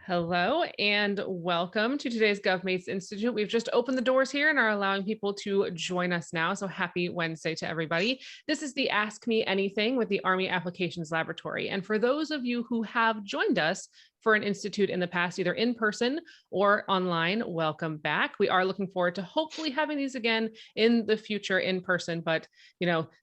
Hello and welcome to today's GovMates Institute. We've just opened the doors here and are allowing people to join us now. So happy Wednesday to everybody. This is the Ask Me Anything with the Army Applications Laboratory. And for those of you who have joined us for an institute in the past, either in person or online, welcome back. We are looking forward to hopefully having these again in the future in person, but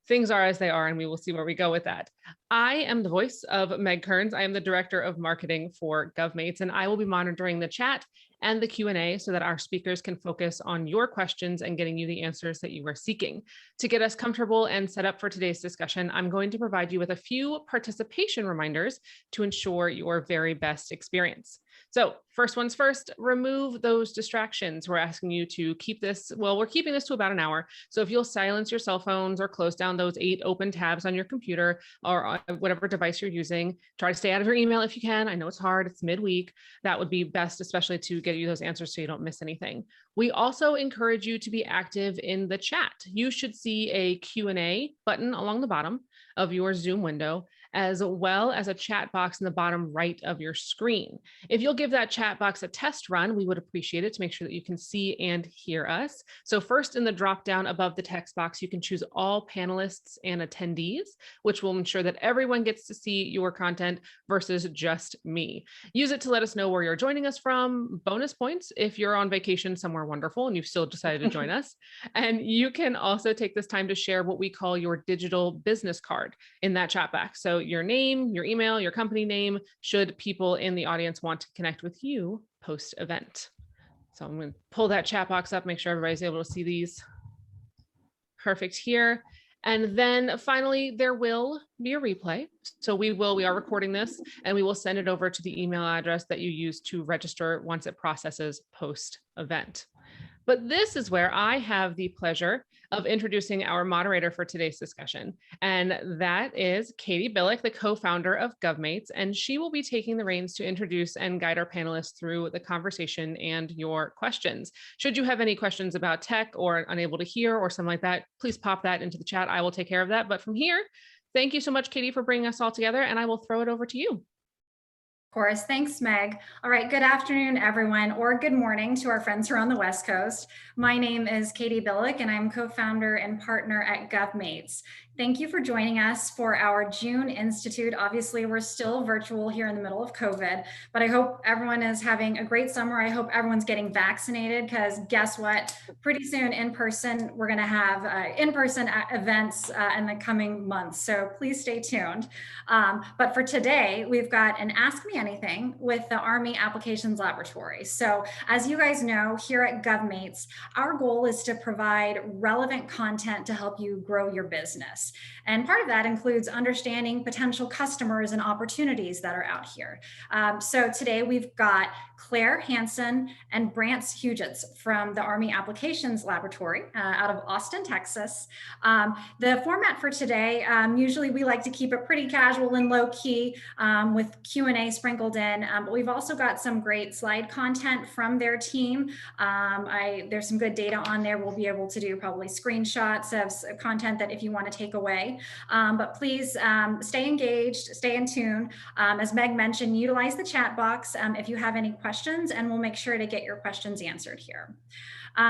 things are as they are and we will see where we go with that. I am the voice of Meg Kearns. I am the Director of Marketing for GovMates, and I will be monitoring the chat and the Q&A so that our speakers can focus on your questions and getting you the answers that you are seeking. To get us comfortable and set up for today's discussion, I'm going to provide you with a few participation reminders to ensure your very best experience. So first one's first, remove those distractions. We're asking you to keep this, we're keeping this to about an hour. So if you'll silence your cell phones or close down those 8 open tabs on your computer or on whatever device you're using, try to stay out of your email if you can. I know it's hard, it's midweek. That would be best, especially to get you those answers so you don't miss anything. We also encourage you to be active in the chat. You should see a Q&A button along the bottom of your Zoom window, as well as a chat box in the bottom right of your screen. If you'll give that chat box a test run, we would appreciate it to make sure that you can see and hear us. So first, in the drop down above the text box, you can choose all panelists and attendees, which will ensure that everyone gets to see your content versus just me. Use it to let us know where you're joining us from. Bonus points if you're on vacation somewhere wonderful and you've still decided to join us. And you can also take this time to share what we call your digital business card in that chat box. So your name, your email, your company name, should people in the audience want to connect with you post-event. So I'm going to pull that chat box up, make sure everybody's able to see these. Perfect here. And then finally, there will be a replay. So we are recording this and we will send it over to the email address that you use to register once it processes post-event. But this is where I have the pleasure of introducing our moderator for today's discussion. And that is Katie Billick, the co-founder of GovMates. And she will be taking the reins to introduce and guide our panelists through the conversation and your questions. Should you have any questions about tech or unable to hear or something like that, please pop that into the chat. I will take care of that. But from here, thank you so much, Katie, for bringing us all together. And I will throw it over to you. Of course. Thanks, Meg. All right. Good afternoon, everyone, or good morning to our friends who are on the West Coast. My name is Katie Billick, and I'm co-founder and partner at GovMates. Thank you for joining us for our June Institute. Obviously, we're still virtual here in the middle of COVID, but I hope everyone is having a great summer. I hope everyone's getting vaccinated because guess what? Pretty soon in person, we're going to have in-person events in the coming months. So please stay tuned. But for today, we've got an Ask Me Anything with the Army Applications Laboratory. So as you guys know, here at GovMates, our goal is to provide relevant content to help you grow your business. And part of that includes understanding potential customers and opportunities that are out here. So today we've got Claire Hansen and Brance Hudzietz from the Army Applications Laboratory out of Austin, Texas. The format for today, usually we like to keep it pretty casual and low key with Q&A sprinkled in, but we've also got some great slide content from their team. There's some good data on there. We'll be able to do probably screenshots of content that if you want to take away, but please stay engaged, stay in tune. As Meg mentioned, utilize the chat box if you have any questions, and we'll make sure to get your questions answered here.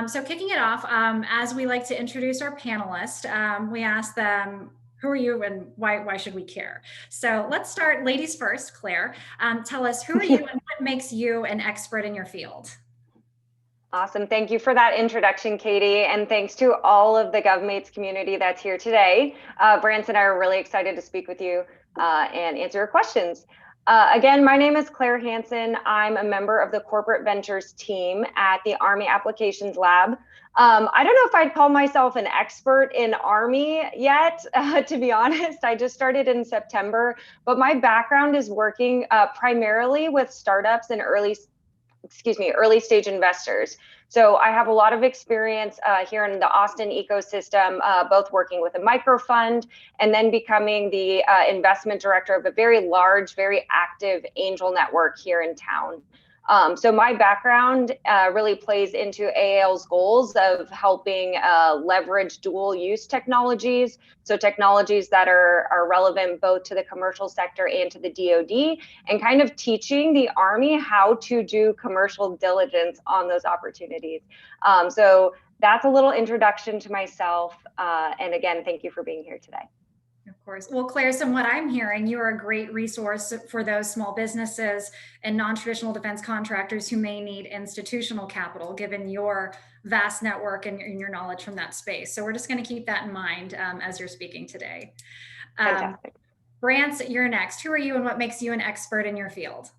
So kicking it off, as we like to introduce our panelists, we ask them, who are you and why should we care? So let's start, ladies first. Claire, tell us, who are you and what makes you an expert in your field? Awesome. Thank you for that introduction, Katie. And thanks to all of the GovMates community that's here today. Brance and I are really excited to speak with you and answer your questions. Again, my name is Claire Hansen. I'm a member of the Corporate Ventures team at the Army Applications Lab. I don't know if I'd call myself an expert in Army yet, to be honest. I just started in September, but my background is working primarily with startups and early stage investors. So I have a lot of experience here in the Austin ecosystem, both working with a micro fund and then becoming the investment director of a very large, very active angel network here in town. So my background really plays into AAL's goals of helping leverage dual use technologies. So technologies that are relevant both to the commercial sector and to the DoD, and kind of teaching the Army how to do commercial diligence on those opportunities. So that's a little introduction to myself. And again, thank you for being here today. Of course. Well, Claire, from what I'm hearing, you are a great resource for those small businesses and non-traditional defense contractors who may need institutional capital, given your vast network and your knowledge from that space. So we're just going to keep that in mind as you're speaking today. Fantastic. Brance, you're next. Who are you and what makes you an expert in your field?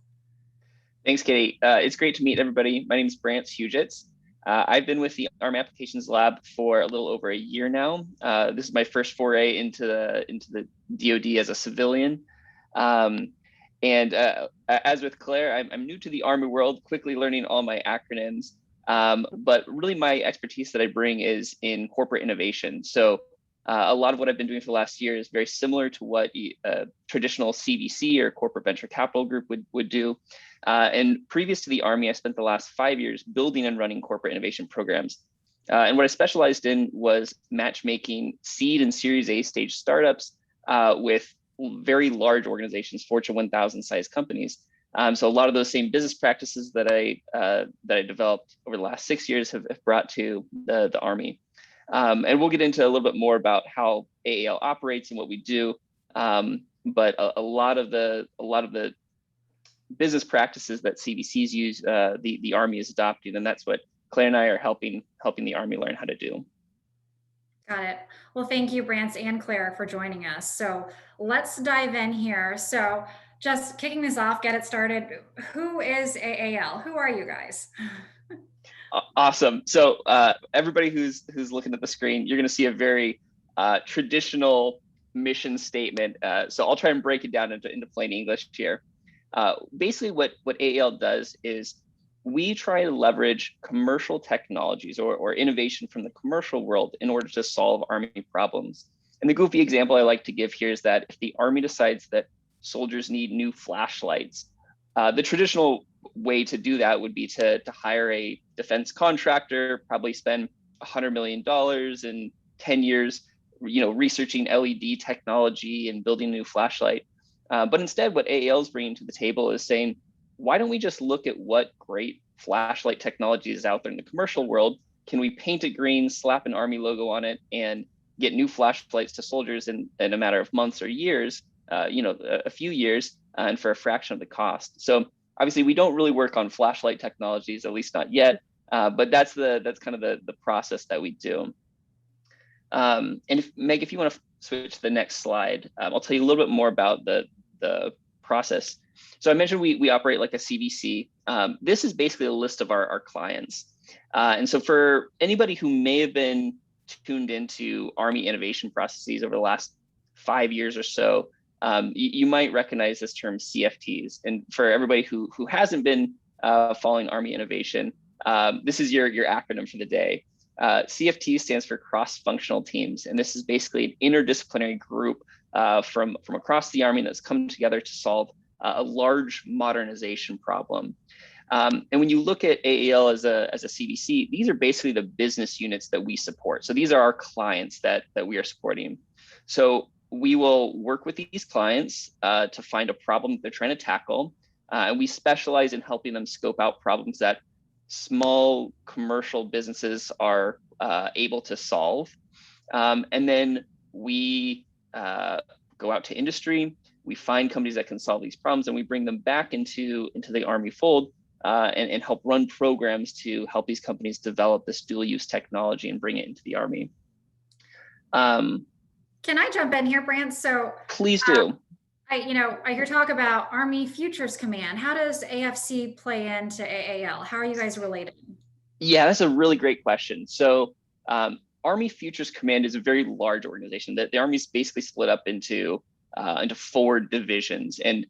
Thanks, Katie. It's great to meet everybody. My name is Brance Hudzietz. I've been with the Army Applications Lab for a little over a year now. This is my first foray into the DoD as a civilian. As with Claire, I'm new to the Army world, quickly learning all my acronyms. But really my expertise that I bring is in corporate innovation. So a lot of what I've been doing for the last year is very similar to what a traditional CVC or corporate venture capital group would do. And previous to the Army, I spent the last 5 years building and running corporate innovation programs. And what I specialized in was matchmaking seed and Series A stage startups with very large organizations, Fortune 1000 size companies. So a lot of those same business practices that I developed over the last 6 years have brought to the Army. And we'll get into a little bit more about how AAL operates and what we do. But a lot of the business practices that CVCs use, the Army is adopting, and that's what Claire and I are helping the Army learn how to do. Got it. Well, thank you, Brance and Claire, for joining us. So let's dive in here. So just kicking this off, get it started. Who is AAL? Who are you guys? Awesome. So everybody who's looking at the screen, you're going to see a very traditional mission statement. So I'll try and break it down into plain English here. Basically, what AAL does is we try to leverage commercial technologies or innovation from the commercial world in order to solve Army problems. And the goofy example I like to give here is that if the Army decides that soldiers need new flashlights, the traditional way to do that would be to hire a defense contractor, probably spend $100 million in 10 years, researching LED technology and building a new flashlight. But instead, what AAL is bringing to the table is saying, why don't we just look at what great flashlight technology is out there in the commercial world? Can we paint it green, slap an Army logo on it, and get new flashlights to soldiers in a matter of months or years, a few years, and for a fraction of the cost? So obviously, we don't really work on flashlight technologies, at least not yet. But that's kind of the process that we do. And Meg, if you want to switch to the next slide, I'll tell you a little bit more about the process. So I mentioned we operate like a CVC. This is basically a list of our clients. And so for anybody who may have been tuned into Army innovation processes over the last 5 years or so, you might recognize this term CFTs. And for everybody who hasn't been following Army innovation, this is your acronym for the day. CFT stands for cross-functional teams. And this is basically an interdisciplinary group from across the Army that's come together to solve a large modernization problem. And when you look at AAL as a CVC, these are basically the business units that we support. So these are our clients that we are supporting. So we will work with these clients to find a problem that they're trying to tackle. And we specialize in helping them scope out problems that small commercial businesses are able to solve. And then we go out to industry, we find companies that can solve these problems, and we bring them back into the Army fold and help run programs to help these companies develop this dual use technology and bring it into the Army. Can I jump in here, Brance? So please do. I hear talk about Army Futures Command. How does AFC play into AAL? How are you guys related? Yeah, that's a really great question. So Army Futures Command is a very large organization. The Army is basically split up into 4 divisions, and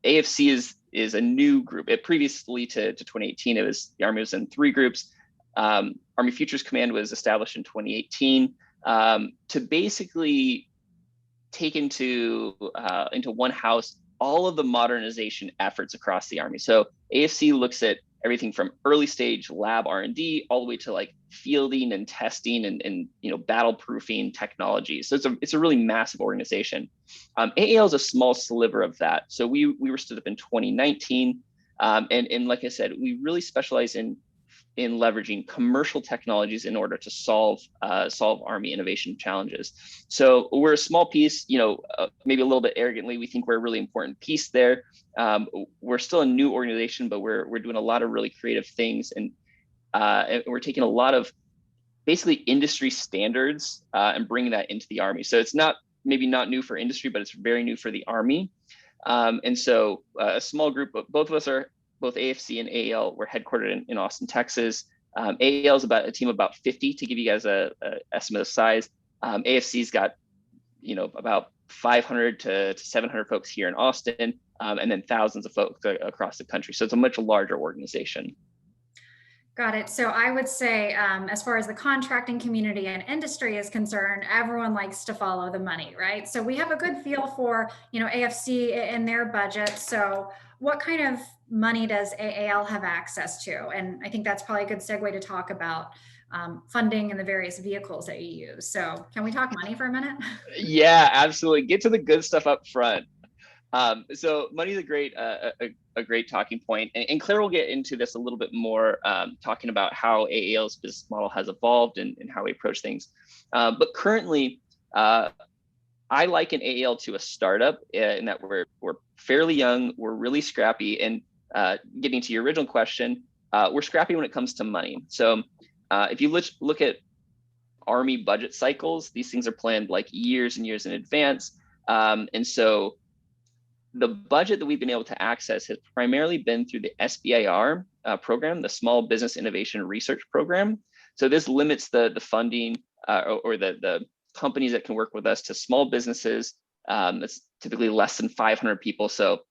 AFC is a new group. Previously to 2018, the Army was in 3 groups. Army Futures Command was established in 2018 to basically take into one house all of the modernization efforts across the Army. So AFC looks at everything from early stage lab R&D all the way to like fielding and testing and battle proofing technology. So it's a really massive organization. AAL is a small sliver of that. So we were stood up in 2019, and like I said, we really specialize in leveraging commercial technologies in order to solve Army innovation challenges. So we're a small piece, maybe a little bit arrogantly, we think we're a really important piece there. We're still a new organization, but we're doing a lot of really creative things, and we're taking a lot of basically industry standards and bringing that into the Army. So it's maybe not new for industry, but it's very new for the Army. And so a small group, both of us are both AFC and AAL. We're headquartered in Austin, Texas. AAL is about a team of about 50 to give you guys a estimate of size. AFC's got about 500 to 700 folks here in Austin, and then thousands of folks across the country. So it's a much larger organization. Got it. So I would say, as far as the contracting community and industry is concerned, everyone likes to follow the money, right? So we have a good feel for, AFC in their budget. So what kind of money does AAL have access to? And I think that's probably a good segue to talk about funding and the various vehicles that you use. So can we talk money for a minute? Yeah, absolutely. Get to the good stuff up front. So money is a great talking point, and Claire will get into this a little bit more, talking about how AAL's business model has evolved and how we approach things. But currently, I liken AAL to a startup in that we're fairly young, we're really scrappy, and getting to your original question, we're scrappy when it comes to money. So if you look at Army budget cycles, these things are planned like years and years in advance, and so the budget that we've been able to access has primarily been through the SBIR program, the Small Business Innovation Research Program. So this limits the funding or the companies that can work with us to small businesses. That's typically less than 500 people. So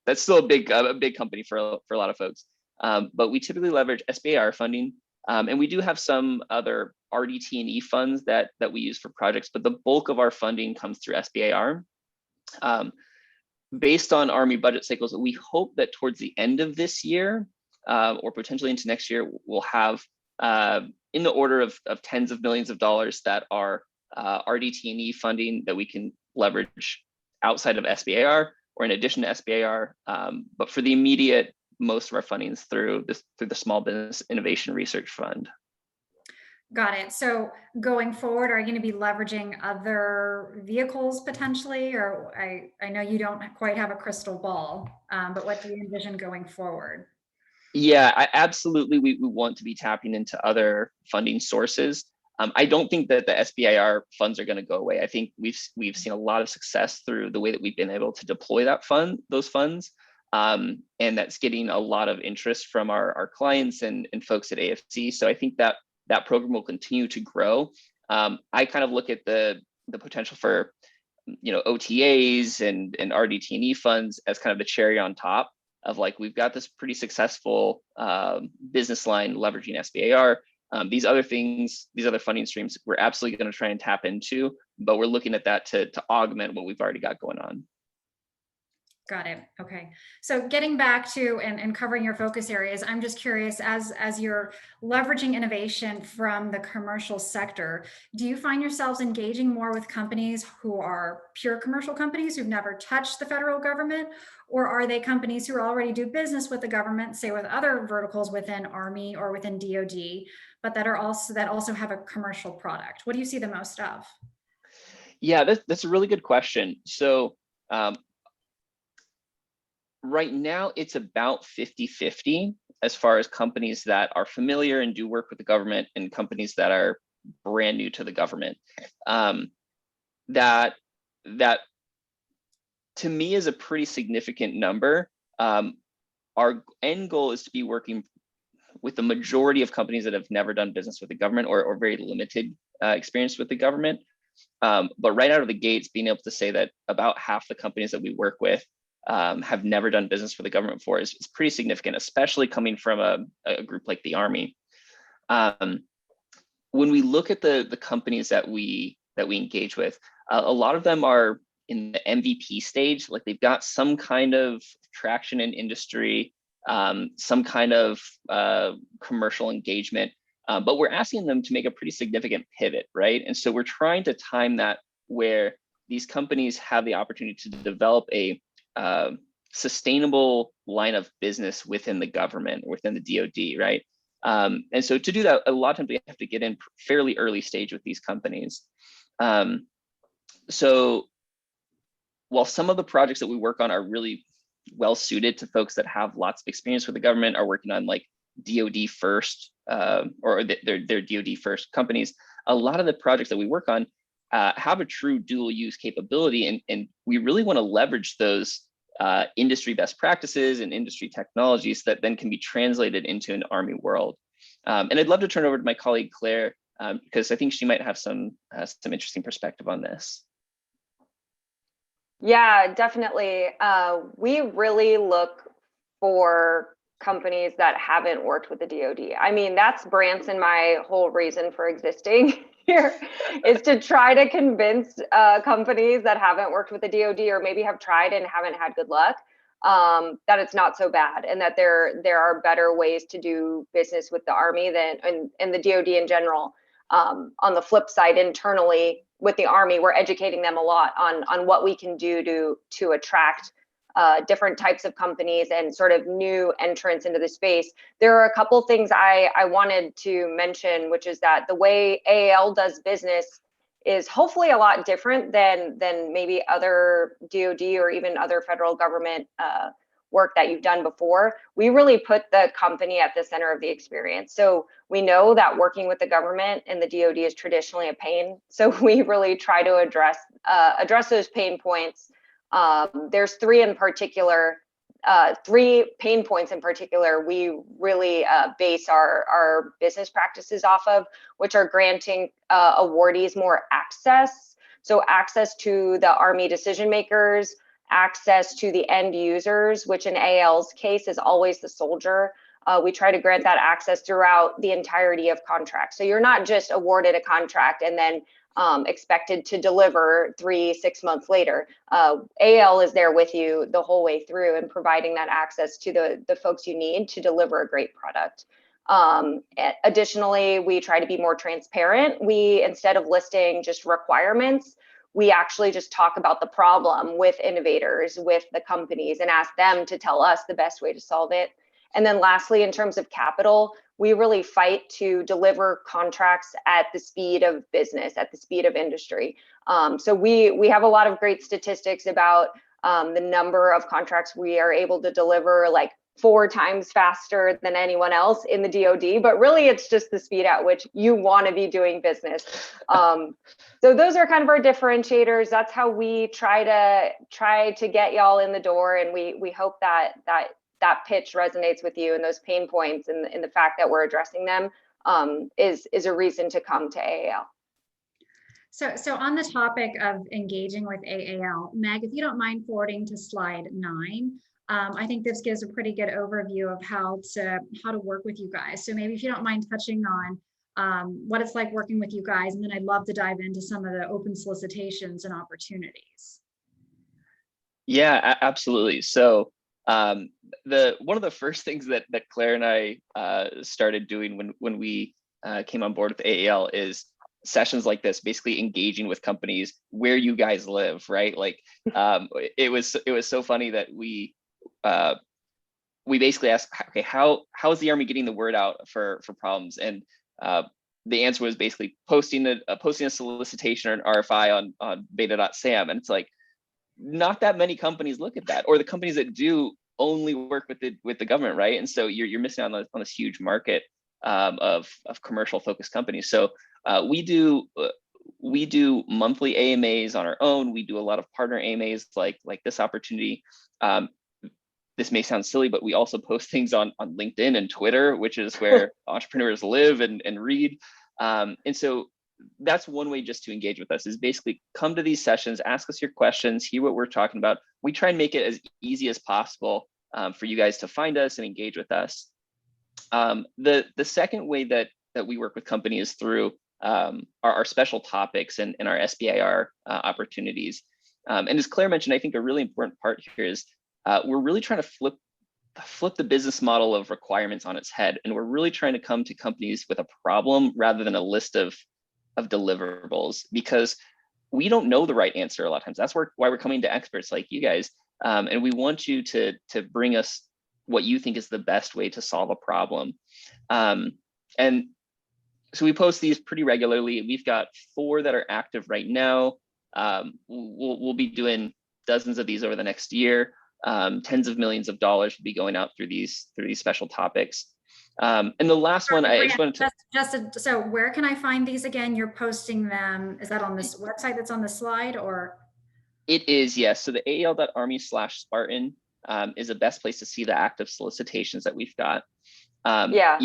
that's still a big company for a lot of folks. But we typically leverage SBIR funding. And we do have some other RDT&E funds that we use for projects, but the bulk of our funding comes through SBIR. Based on Army budget cycles, we hope that towards the end of this year, or potentially into next year, we'll have in the order of tens of millions of dollars that are RDT&E funding that we can leverage outside of SBIR or in addition to SBIR. But for the immediate, most of our funding is through the Small Business Innovation Research Fund. Got it. So going forward, are you going to be leveraging other vehicles potentially? Or I know you don't quite have a crystal ball, but what do you envision going forward? Yeah, absolutely. We want to be tapping into other funding sources. I don't think that the SBIR funds are going to go away. I think we've seen a lot of success through the way that we've been able to deploy those funds. And that's getting a lot of interest from our clients and folks at AFC. So I think that program will continue to grow. I kind of look at the potential for OTAs and RDT&E funds as kind of the cherry on top of like, we've got this pretty successful business line leveraging SBIR. These other things, these other funding streams, we're absolutely going to try and tap into, but we're looking at that to augment what we've already got going on. Got it. Okay. So getting back to and covering your focus areas, I'm just curious, as you're leveraging innovation from the commercial sector, do you find yourselves engaging more with companies who are pure commercial companies who've never touched the federal government, or are they companies who already do business with the government, say with other verticals within Army or within DoD, but that also have a commercial product? What do you see the most of? Yeah, that's a really good question. So right now, it's about 50-50 as far as companies that are familiar and do work with the government and companies that are brand new to the government. That to me is a pretty significant number. Our end goal is to be working with the majority of companies that have never done business with the government or very limited experience with the government. But right out of the gates, being able to say that about half the companies that we work with have never done business for the government before is pretty significant, especially coming from a group like the Army. When we look at the companies that we engage with, a lot of them are in the MVP stage, like they've got some kind of traction in industry, some kind of commercial engagement, but we're asking them to make a pretty significant pivot, right? And so we're trying to time that where these companies have the opportunity to develop a sustainable line of business within the government, within the DoD, right? And so to do that, a lot of times we have to get in fairly early stage with these companies. So while some of the projects that we work on are really well suited to folks that have lots of experience with the government, are working on like DoD first, or their DoD first companies, a lot of the projects that we work on have a true dual use capability, and we really want to leverage those industry best practices and industry technologies that then can be translated into an Army world. And I'd love to turn over to my colleague Claire, because I think she might have some interesting perspective on this. Yeah, definitely. We really look for companies that haven't worked with the DoD. I mean, that's Brance and my whole reason for existing here is to try to convince companies that haven't worked with the DoD, or maybe have tried and haven't had good luck, that it's not so bad, and that there are better ways to do business with the Army than and the DoD in general. On the flip side, internally with the Army, we're educating them a lot on what we can do to attract different types of companies and sort of new entrants into the space. There are a couple things I wanted to mention, which is that the way AAL does business is hopefully a lot different than maybe other DoD or even other federal government work that you've done before. We really put the company at the center of the experience. So we know that working with the government and the DoD is traditionally a pain. So we really try to address those pain points. There's three pain points in particular we really base our business practices off of, which are granting awardees more access. So access to the Army decision makers, access to the end users, which in AL's case is always the soldier. We try to grant that access throughout the entirety of contracts. So you're not just awarded a contract and then expected to deliver 3-6 months later. AL is there with you the whole way through and providing that access to the folks you need to deliver a great product. Additionally, we try to be more transparent. We, instead of listing just requirements, we actually just talk about the problem with innovators, with the companies, and ask them to tell us the best way to solve it. And then lastly, in terms of capital, we really fight to deliver contracts at the speed of business, at the speed of industry. So we have a lot of great statistics about the number of contracts we are able to deliver, like 4 times faster than anyone else in the DoD, but really it's just the speed at which you want to be doing business. So those are kind of our differentiators. That's how we try to get y'all in the door, and we hope that pitch resonates with you, and those pain points and the fact that we're addressing them is a reason to come to AAL. So on the topic of engaging with AAL, Meg, if you don't mind forwarding to slide 9, I think this gives a pretty good overview of how to work with you guys. So maybe if you don't mind touching on what it's like working with you guys, and then I'd love to dive into some of the open solicitations and opportunities. Yeah, absolutely. So one of the first things that Claire and I started doing when we came on board with AAL is sessions like this, basically engaging with companies where you guys live, right? Like it was so funny that we basically asked, okay, how is the Army getting the word out for problems? And the answer was basically posting a solicitation or an RFI on beta.sam. And it's like, not that many companies look at that, or the companies that do only work with the government, right? And so you're missing out on this huge market of commercial focused companies. So we do monthly AMAs on our own. We do a lot of partner AMAs like this opportunity. This may sound silly, but we also post things on LinkedIn and Twitter, which is where entrepreneurs live and read. And so that's one way just to engage with us, is basically come to these sessions, ask us your questions, hear what we're talking about. We try and make it as easy as possible for you guys to find us and engage with us. The second way that we work with companies through our special topics and our SBIR opportunities. And as Claire mentioned, I think a really important part here is we're really trying to flip the business model of requirements on its head. And we're really trying to come to companies with a problem rather than a list of deliverables, because we don't know the right answer a lot of times. That's why we're coming to experts like you guys. And we want you to bring us what you think is the best way to solve a problem. And so we post these pretty regularly. We've got 4 that are active right now. We'll be doing dozens of these over the next year. Tens of millions of dollars will be going out through these special topics. And the last one, I just wanted to. So where can I find these again? You're posting them. Is that on this website that's on the slide, or? It is, yes. So the aal.army/Spartan is the best place to see the active solicitations that we've got. Yeah,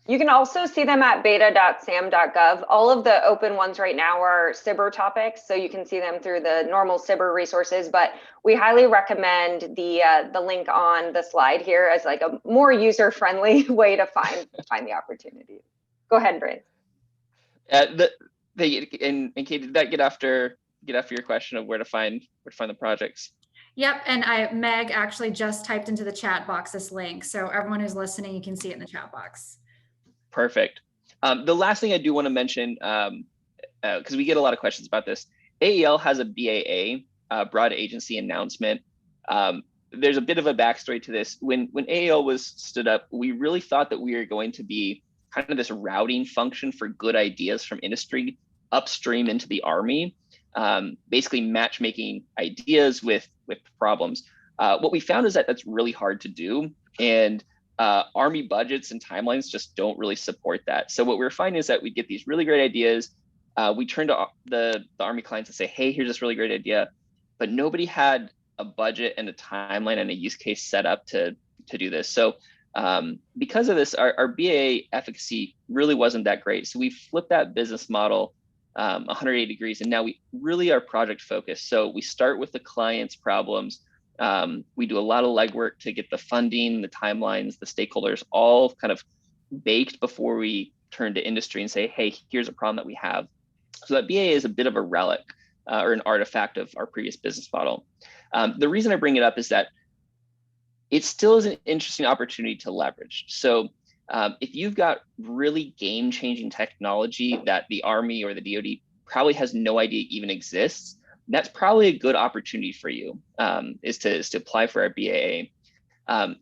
you can also see them at beta.sam.gov. All of the open ones right now are SBIR topics, so you can see them through the normal SBIR resources, but we highly recommend the link on the slide here as like a more user-friendly way to find the opportunities. Go ahead, Brance. And Kate, did that get after your question of where to find the projects? Yep, and Meg actually just typed into the chat box this link, so everyone who's listening, you can see it in the chat box. Perfect. The last thing I do want to mention, because we get a lot of questions about this, AEL has a BAA, broad agency announcement. There's a bit of a backstory to this. When AEL was stood up, we really thought that we were going to be kind of this routing function for good ideas from industry upstream into the Army, basically matchmaking ideas with problems. What we found is that that's really hard to do, and Army budgets and timelines just don't really support that. So what we're finding is that we get these really great ideas. We turn to the Army clients and say, hey, here's this really great idea, but nobody had a budget and a timeline and a use case set up to do this. So because of this, our BAA efficacy really wasn't that great. So we flipped that business model 180 degrees, and now we really are project focused. So we start with the client's problems. We do a lot of legwork to get the funding, the timelines, the stakeholders all kind of baked before we turn to industry and say, hey, here's a problem that we have. So that BAA is a bit of a relic or an artifact of our previous business model. The reason I bring it up is that it still is an interesting opportunity to leverage. So if you've got really game-changing technology that the Army or the DoD probably has no idea even exists, that's probably a good opportunity for you, is to apply for our BAA.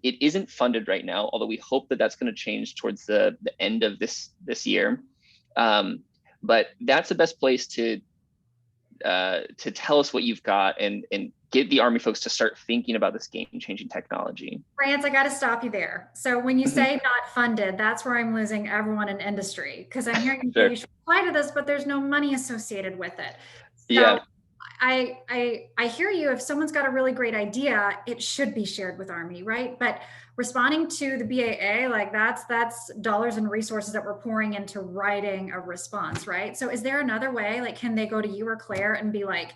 It isn't funded right now, although we hope that that's going to change towards the end of this year. But that's the best place to tell us what you've got and get the Army folks to start thinking about this game-changing technology. Brance, I got to stop you there. So when you say not funded, that's where I'm losing everyone in industry, because I'm hearing you should apply to this, but there's no money associated with it. So yeah. I hear you. If someone's got a really great idea, it should be shared with Army, right? But responding to the BAA, like that's dollars and resources that we're pouring into writing a response, right? So is there another way? Like, can they go to you or Claire and be like,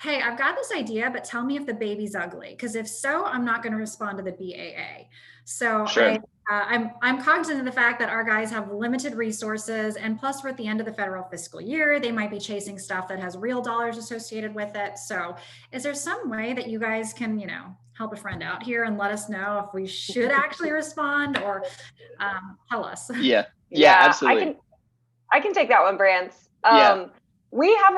hey, I've got this idea, but tell me if the baby's ugly. Because if so, I'm not going to respond to the BAA. So sure. I'm cognizant of the fact that our guys have limited resources, and plus we're at the end of the federal fiscal year. They might be chasing stuff that has real dollars associated with it. So is there some way that you guys can, help a friend out here and let us know if we should actually respond, or tell us? Yeah, absolutely. I can take that one, Brance. We have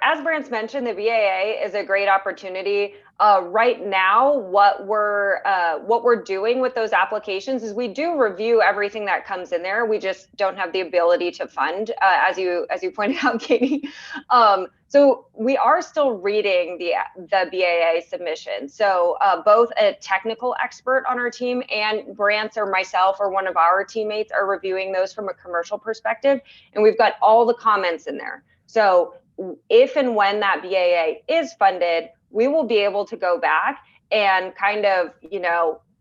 as Brance mentioned, the BAA is a great opportunity. Right now, what we're doing with those applications is we do review everything that comes in there. We just don't have the ability to fund, as you pointed out, Katie. So we are still reading the BAA submission. So both a technical expert on our team and Brance or myself or one of our teammates are reviewing those from a commercial perspective, and we've got all the comments in there. So if and when that BAA is funded, we will be able to go back and kind of,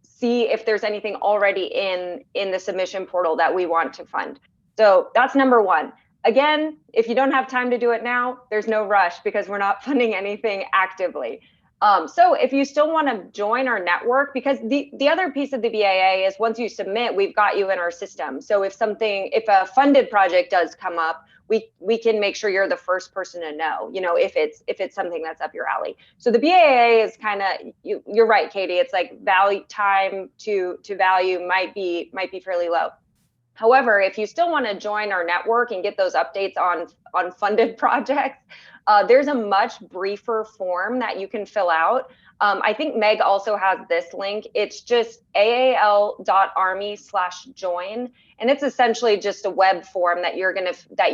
see if there's anything already in the submission portal that we want to fund. So that's number one. Again, if you don't have time to do it now, there's no rush because we're not funding anything actively. So if you still want to join our network, because the other piece of the BAA is once you submit, we've got you in our system. So if a funded project does come up, we can make sure you're the first person to know, if it's something that's up your alley. So the BAA is kind of, you're right, Katie, it's like value time to value might be fairly low. However, if you still want to join our network and get those updates on funded projects, there's a much briefer form that you can fill out. I think Meg also has this link. It's just aal.army/join, and it's essentially just a web form that you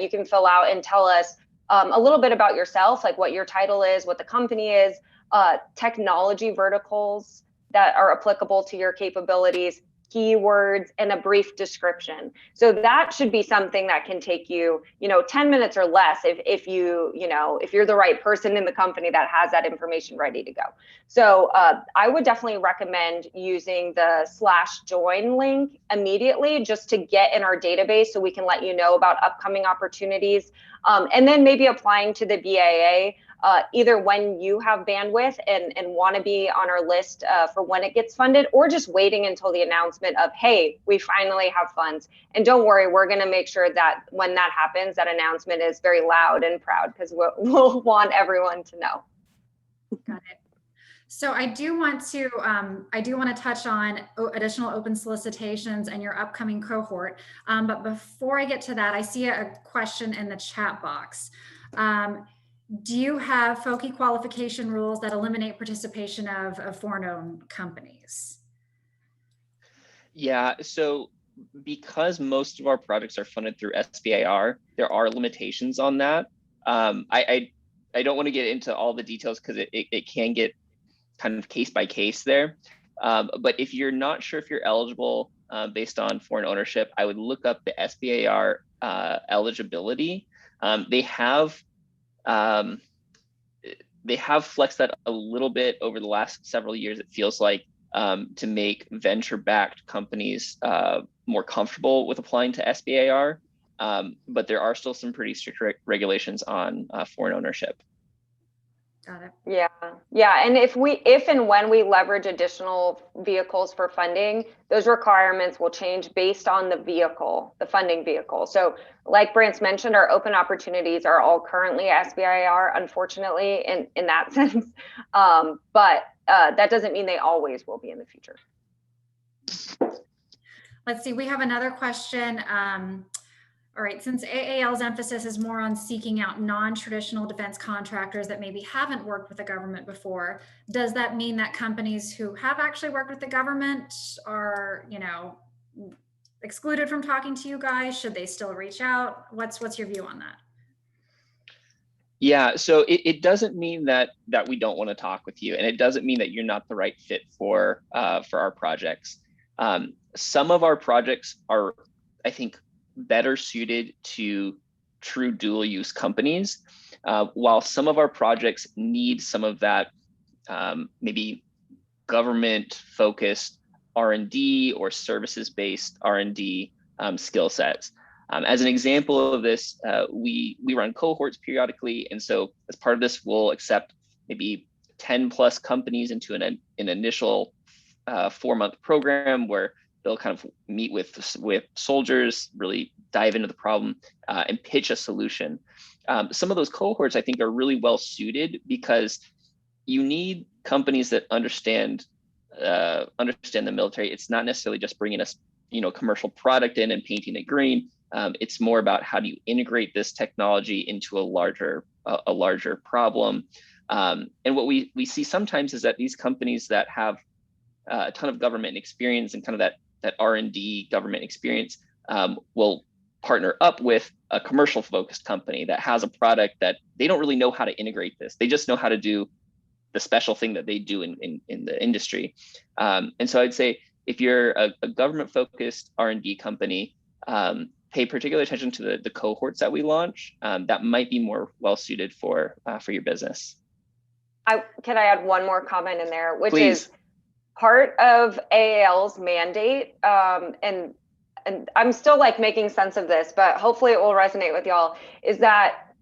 can fill out and tell us a little bit about yourself, like what your title is, what the company is, technology verticals that are applicable to your capabilities, keywords, and a brief description. So that should be something that can take you, 10 minutes or less if you're the right person in the company that has that information ready to go. So I would definitely recommend using the /join link immediately just to get in our database so we can let you know about upcoming opportunities. And then maybe applying to the BAA either when you have bandwidth and want to be on our list for when it gets funded, or just waiting until the announcement of, hey, we finally have funds. And don't worry, we're going to make sure that when that happens, that announcement is very loud and proud, because we'll want everyone to know. Got it. So I do want to touch on additional open solicitations and your upcoming cohort. But before I get to that, I see a question in the chat box. Do you have FOCI qualification rules that eliminate participation of foreign-owned companies? Yeah, so because most of our projects are funded through SBIR, there are limitations on that. I don't want to get into all the details because it can get kind of case by case there. But if you're not sure if you're eligible based on foreign ownership, I would look up the SBIR eligibility. They have flexed that a little bit over the last several years, it feels like, to make venture-backed companies more comfortable with applying to SBIR. But there are still some pretty strict regulations on foreign ownership. Got it. Yeah. And if and when we leverage additional vehicles for funding, those requirements will change based on the funding vehicle. So like Brance mentioned, our open opportunities are all currently SBIR, unfortunately, in that sense. But that doesn't mean they always will be in the future. Let's see, we have another question. All right, since AAL's emphasis is more on seeking out non-traditional defense contractors that maybe haven't worked with the government before, does that mean that companies who have actually worked with the government are, excluded from talking to you guys? Should they still reach out? What's your view on that? Yeah, so it doesn't mean that we don't want to talk with you, and it doesn't mean that you're not the right fit for our projects. Some of our projects are, I think, better suited to true dual use companies, while some of our projects need some of that maybe government focused R&D or services based R&D skill sets. As an example of this, we run cohorts periodically, and so as part of this, we'll accept maybe 10 plus companies into an initial 4-month program where they'll kind of meet with soldiers, really dive into the problem and pitch a solution. Some of those cohorts I think are really well suited because you need companies that understand the military. It's not necessarily just bringing us, commercial product in and painting it green. It's more about how do you integrate this technology into a larger problem. And what we see sometimes is that these companies that have a ton of government experience and kind of that R&D government experience will partner up with a commercial focused company that has a product that they don't really know how to integrate this. They just know how to do the special thing that they do in the industry. And so I'd say if you're a government focused R&D company, pay particular attention to the cohorts that we launch. That might be more well suited for your business. Can I add one more comment in there, which Please. Is part of AAL's mandate, and I'm still making sense of this, but hopefully it will resonate with y'all, is that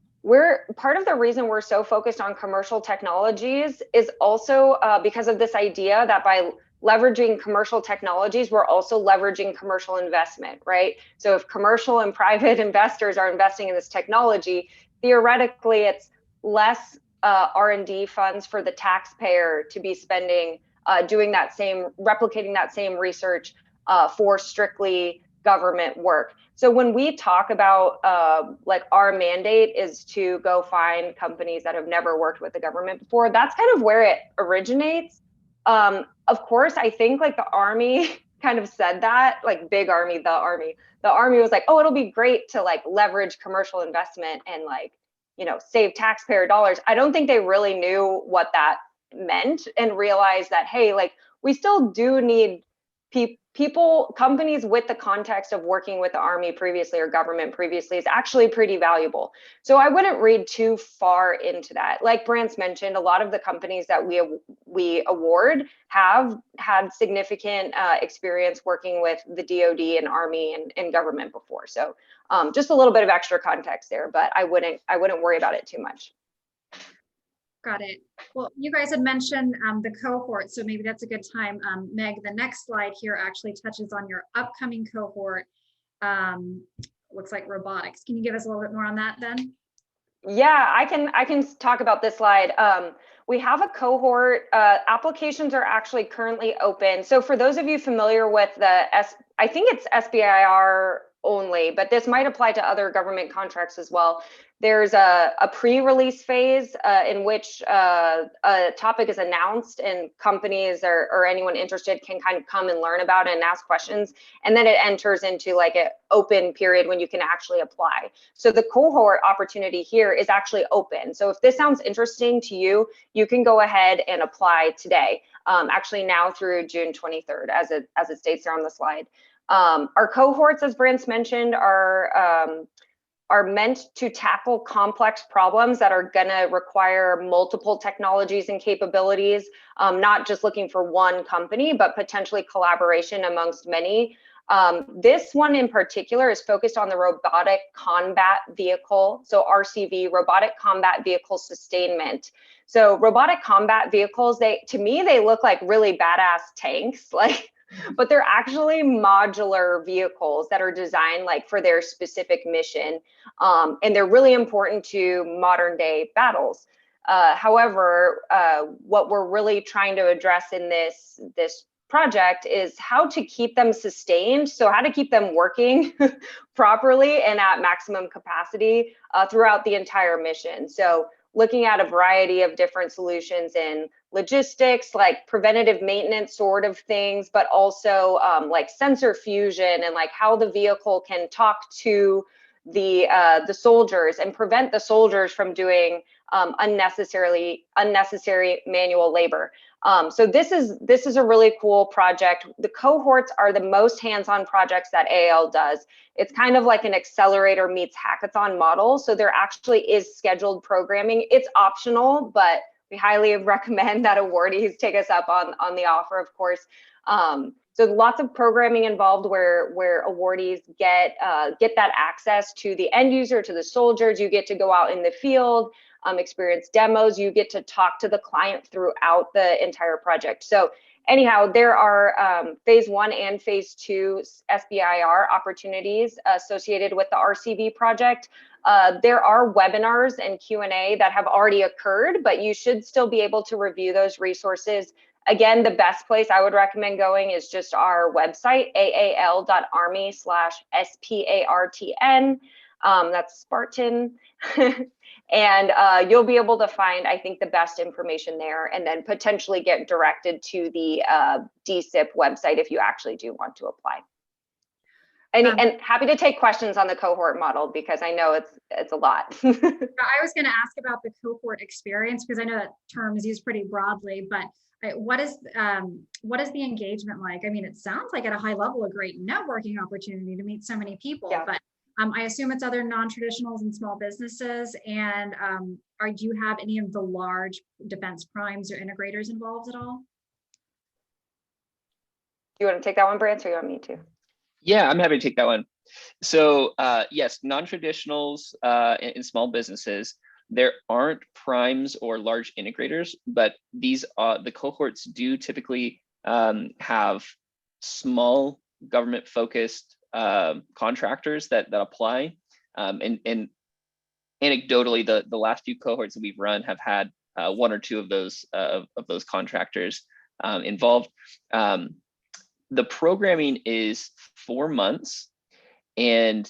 part of the reason we're so focused on commercial technologies is also because of this idea that by leveraging commercial technologies, we're also leveraging commercial investment, right? So if commercial and private investors are investing in this technology, theoretically, it's less R&D funds for the taxpayer to be spending, replicating that same research for strictly government work. So when we talk about like our mandate is to go find companies that have never worked with the government before, that's kind of where it originates. Of course, I think like the Army kind of said that, like big Army, the Army was like, oh, it'll be great to like leverage commercial investment and like, you know, save taxpayer dollars. I don't think they really knew what that meant and realized that, hey, like we still do need companies with the context of working with the Army previously or government previously is actually pretty valuable. So I wouldn't read too far into that. Like Brance mentioned, a lot of the companies that we award have had significant experience working with the DoD and Army and government before. So just a little bit of extra context there, but I wouldn't worry about it too much. Got it. Well, you guys had mentioned the cohort, so maybe that's a good time. Meg, the next slide here actually touches on your upcoming cohort. Looks like robotics. Can you give us a little bit more on that then? Yeah, I can talk about this slide. We have a cohort. Applications are actually currently open. So for those of you familiar with I think it's SBIR only, but this might apply to other government contracts as well. There's a pre-release phase in which a topic is announced and companies or anyone interested can kind of come and learn about it and ask questions. And then it enters into like an open period when you can actually apply. So the cohort opportunity here is actually open. So if this sounds interesting to you, you can go ahead and apply today. Actually now through June 23rd, as it states there on the slide. Our cohorts, as Brance mentioned, are meant to tackle complex problems that are gonna require multiple technologies and capabilities, not just looking for one company, but potentially collaboration amongst many. This one in particular is focused on the robotic combat vehicle, so RCV, robotic combat vehicle sustainment. So robotic combat vehicles, to me, they look like really badass tanks, but they're actually modular vehicles that are designed like for their specific mission. And they're really important to modern day battles. However, what we're really trying to address in this project is how to keep them sustained. So how to keep them working properly and at maximum capacity throughout the entire mission. So looking at a variety of different solutions in logistics, like preventative maintenance sort of things, but also like sensor fusion and like how the vehicle can talk to the soldiers and prevent the soldiers from doing unnecessary manual labor. So this is a really cool project. The cohorts are the most hands-on projects that AAL does. It's kind of like an accelerator meets hackathon model. So there actually is scheduled programming. It's optional, but we highly recommend that awardees take us up on the offer, of course. So lots of programming involved where awardees get that access to the end user, to the soldiers. You get to go out in the field, experience demos. You get to talk to the client throughout the entire project. So anyhow, there are phase 1 and phase 2 SBIR opportunities associated with the RCV project. There are webinars and Q&A that have already occurred, but you should still be able to review those resources. Again, the best place I would recommend going is just our website, aal.army/SPARTN. That's Spartan. And you'll be able to find, I think, the best information there and then potentially get directed to the DSIP website if you actually do want to apply. And happy to take questions on the cohort model because I know it's a lot. I was going to ask about the cohort experience because I know that term is used pretty broadly, but what is the engagement like? I mean, it sounds like at a high level, a great networking opportunity to meet so many people, yeah. But I assume it's other non-traditionals and small businesses. And do you have any of the large defense primes or integrators involved at all? You want to take that one, Brance, or you want me to? Yeah, I'm happy to take that one. So yes, non-traditionals in small businesses, there aren't primes or large integrators, but these the cohorts do typically have small government focused contractors that apply. And anecdotally, the last few cohorts that we've run have had one or two of those contractors involved. The programming is 4 months, and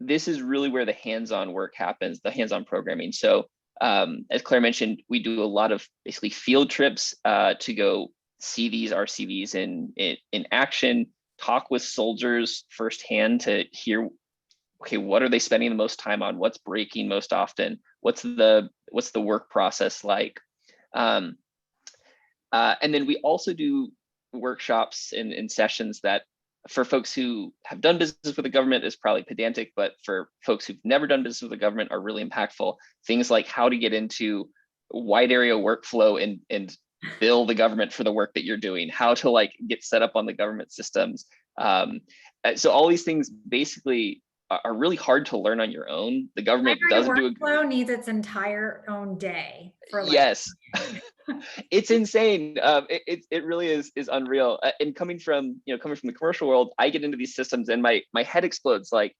this is really where the hands-on work happens, the hands-on programming. So as Claire mentioned, we do a lot of basically field trips to go see these RCVs in action, talk with soldiers firsthand to hear, okay, what are they spending the most time on? What's breaking most often? What's the work process like? And then we also do workshops and sessions that, for folks who have done business with the government, is probably pedantic, but for folks who've never done business with the government are really impactful. Things like how to get into wide area workflow and bill the government for the work that you're doing, how to like get set up on the government systems. So all these things basically are really hard to learn on your own. The government doesn't do workflow needs its entire own day for like yes. It's insane. It really is unreal. And coming from the commercial world, I get into these systems and my head explodes. Like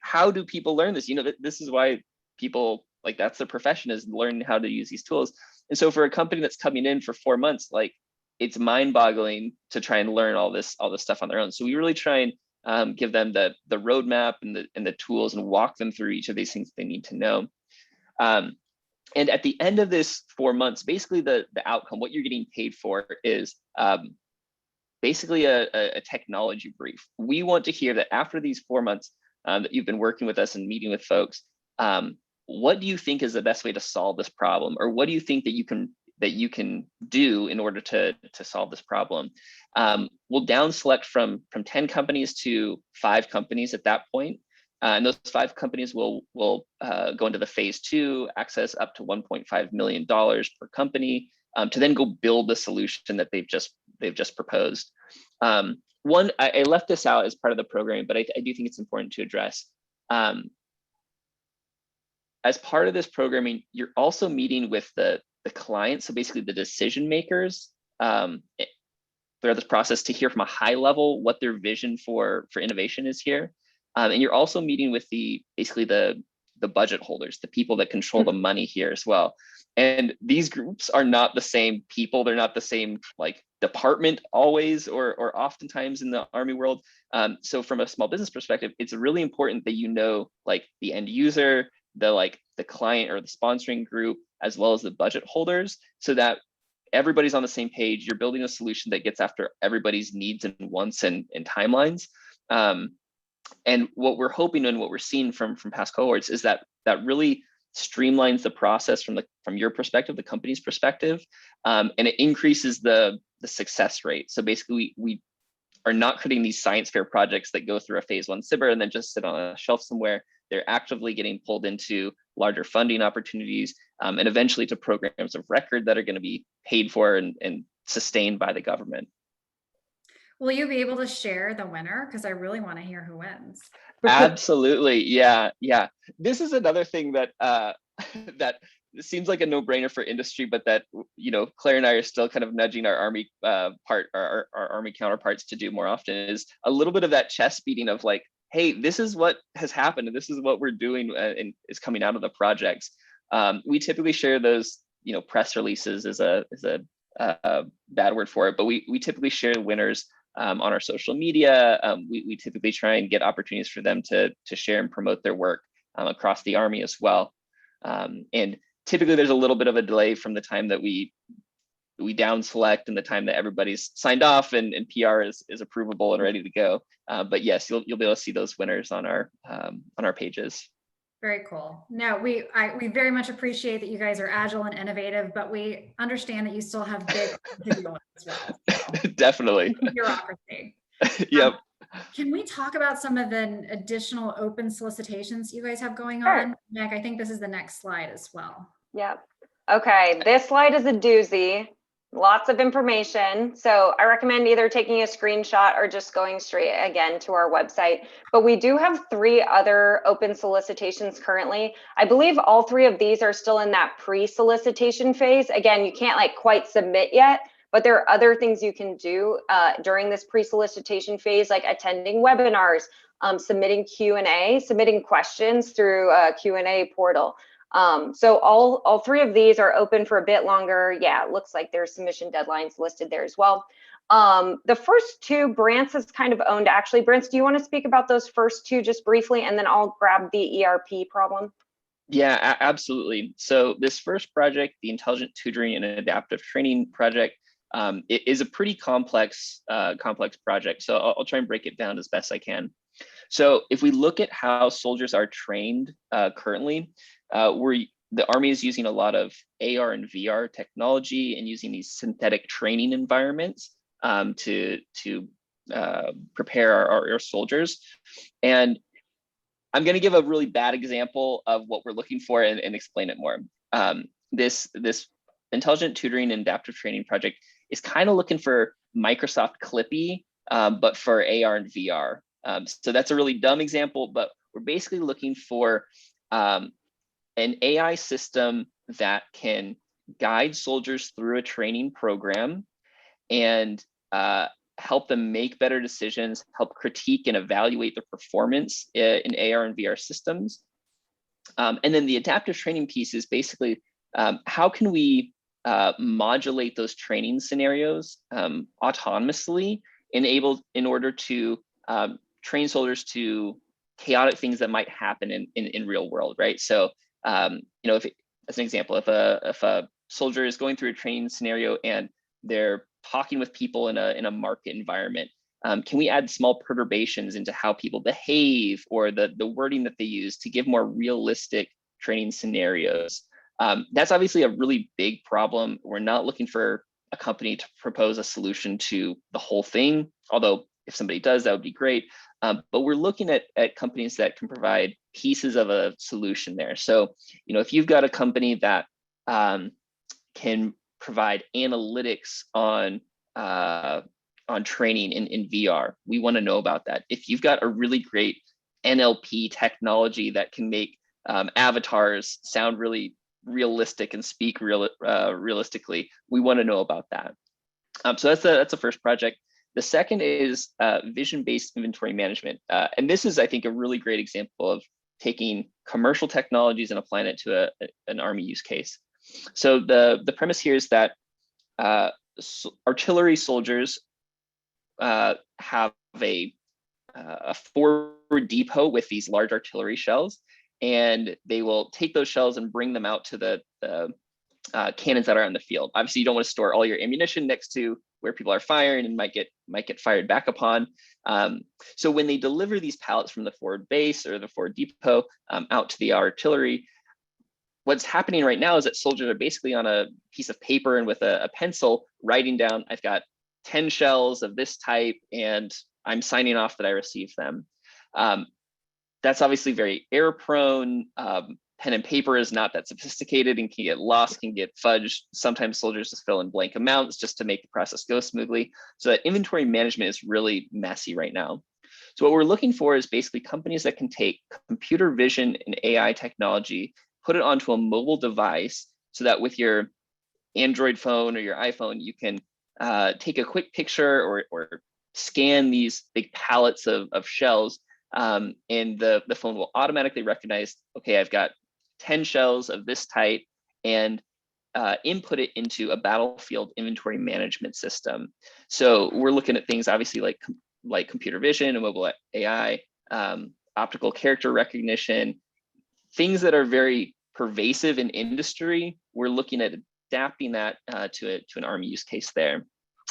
how do people learn this? This is why people, like, that's their profession, is learning how to use these tools. And so for a company that's coming in for 4 months, like, it's mind-boggling to try and learn all this stuff on their own. So we really try and give them the roadmap and the tools and walk them through each of these things they need to know. And at the end of this 4 months, basically the outcome, what you're getting paid for, is basically a technology brief. We want to hear that after these 4 months that you've been working with us and meeting with folks, what do you think is the best way to solve this problem? Or what do you think that you can do in order to solve this problem? We'll down select from 10 companies to 5 companies at that point. And those 5 companies will go into the phase 2, access up to $1.5 million per company, to then go build the solution that they've just proposed. One, I left this out as part of the programming, but I do think it's important to address. As part of this programming, you're also meeting with the client, so basically the decision makers throughout this process, to hear from a high level what their vision for innovation is here. And you're also meeting with basically the budget holders, the people that control the money here as well. And these groups are not the same people. They're not the same like department always, or oftentimes in the Army world. So from a small business perspective, it's really important that you know, like, the end user, the client or the sponsoring group, as well as the budget holders, so that everybody's on the same page. You're building a solution that gets after everybody's needs and wants and timelines. And what we're hoping and what we're seeing from past cohorts is that really streamlines the process from your perspective, the company's perspective, and it increases the success rate. So basically, we are not creating these science fair projects that go through a phase 1 SBIR and then just sit on a shelf somewhere. They're actively getting pulled into larger funding opportunities, and eventually to programs of record that are going to be paid for and sustained by the government. Will you be able to share the winner? Because I really want to hear who wins. Absolutely. Yeah. This is another thing that that seems like a no-brainer for industry, but that, Claire and I are still kind of nudging our Army our Army counterparts to do more often, is a little bit of that chest beating of like, hey, this is what has happened and this is what we're doing and is coming out of the projects. We typically share those, press releases is a bad word for it, but we typically share winners on our social media. We typically try and get opportunities for them to share and promote their work across the Army as well. And typically there's a little bit of a delay from the time that we down select and the time that everybody's signed off and PR is approvable and ready to go. But yes, you'll be able to see those winners on our pages. Very cool. No, we very much appreciate that you guys are agile and innovative, but we understand that you still have big to do as well. So. Definitely. Bureaucracy. Yep. Can we talk about some of the additional open solicitations you guys have going Sure. on? Meg, I think this is the next slide as well. Yep. Okay, this slide is a doozy. Lots of information. So I recommend either taking a screenshot or just going straight again to our website. But we do have 3 other open solicitations currently. I believe all 3 of these are still in that pre-solicitation phase. Again, you can't quite submit yet, but there are other things you can do during this pre-solicitation phase, like attending webinars, submitting Q&A, submitting questions through a Q&A portal. So all three of these are open for a bit longer. Yeah, it looks like there's submission deadlines listed there as well. The first two, Brance has kind of owned. Actually, Brance, do you want to speak about those first two just briefly, and then I'll grab the ERP problem? Yeah, absolutely. So this first project, the Intelligent Tutoring and Adaptive Training project, it is a pretty complex project. So I'll try and break it down as best I can. So if we look at how soldiers are trained currently, the Army is using a lot of AR and VR technology and using these synthetic training environments to prepare our soldiers. And I'm going to give a really bad example of what we're looking for and explain it more. This Intelligent Tutoring and Adaptive Training project is kind of looking for Microsoft Clippy, but for AR and VR. So that's a really dumb example, but we're basically looking for an AI system that can guide soldiers through a training program and help them make better decisions, help critique and evaluate their performance in AR and VR systems. And then the adaptive training piece is basically how can we modulate those training scenarios autonomously in order to train soldiers to chaotic things that might happen in real world, right? So, if as an example, if a soldier is going through a training scenario and they're talking with people in a market environment, can we add small perturbations into how people behave or the wording that they use to give more realistic training scenarios? That's obviously a really big problem. We're not looking for a company to propose a solution to the whole thing, although if somebody does, that would be great. But we're looking at companies that can provide pieces of a solution there. So, if you've got a company that can provide analytics on training in VR, we want to know about that. If you've got a really great NLP technology that can make avatars sound really realistic and speak realistically, we want to know about that. So that's the first project. The second is vision-based inventory management. And this is, I think, a really great example of taking commercial technologies and applying it to an Army use case. So the premise here is that artillery soldiers have a forward depot with these large artillery shells, and they will take those shells and bring them out to the cannons that are on the field. Obviously, you don't want to store all your ammunition next to where people are firing and might get fired back upon. So when they deliver these pallets from the forward base or the forward depot out to the artillery, what's happening right now is that soldiers are basically on a piece of paper and with a pencil writing down, I've got 10 shells of this type and I'm signing off that I received them. That's obviously very error prone. Pen and paper is not that sophisticated and can get lost, can get fudged. Sometimes soldiers just fill in blank amounts just to make the process go smoothly. So that inventory management is really messy right now. So what we're looking for is basically companies that can take computer vision and AI technology, put it onto a mobile device so that with your Android phone or your iPhone, you can take a quick picture or scan these big pallets of shells, and the phone will automatically recognize, okay, I've got 10 shells of this type, and input it into a battlefield inventory management system. So we're looking at things obviously like computer vision and mobile AI, optical character recognition, things that are very pervasive in industry. We're looking at adapting that to an Army use case there.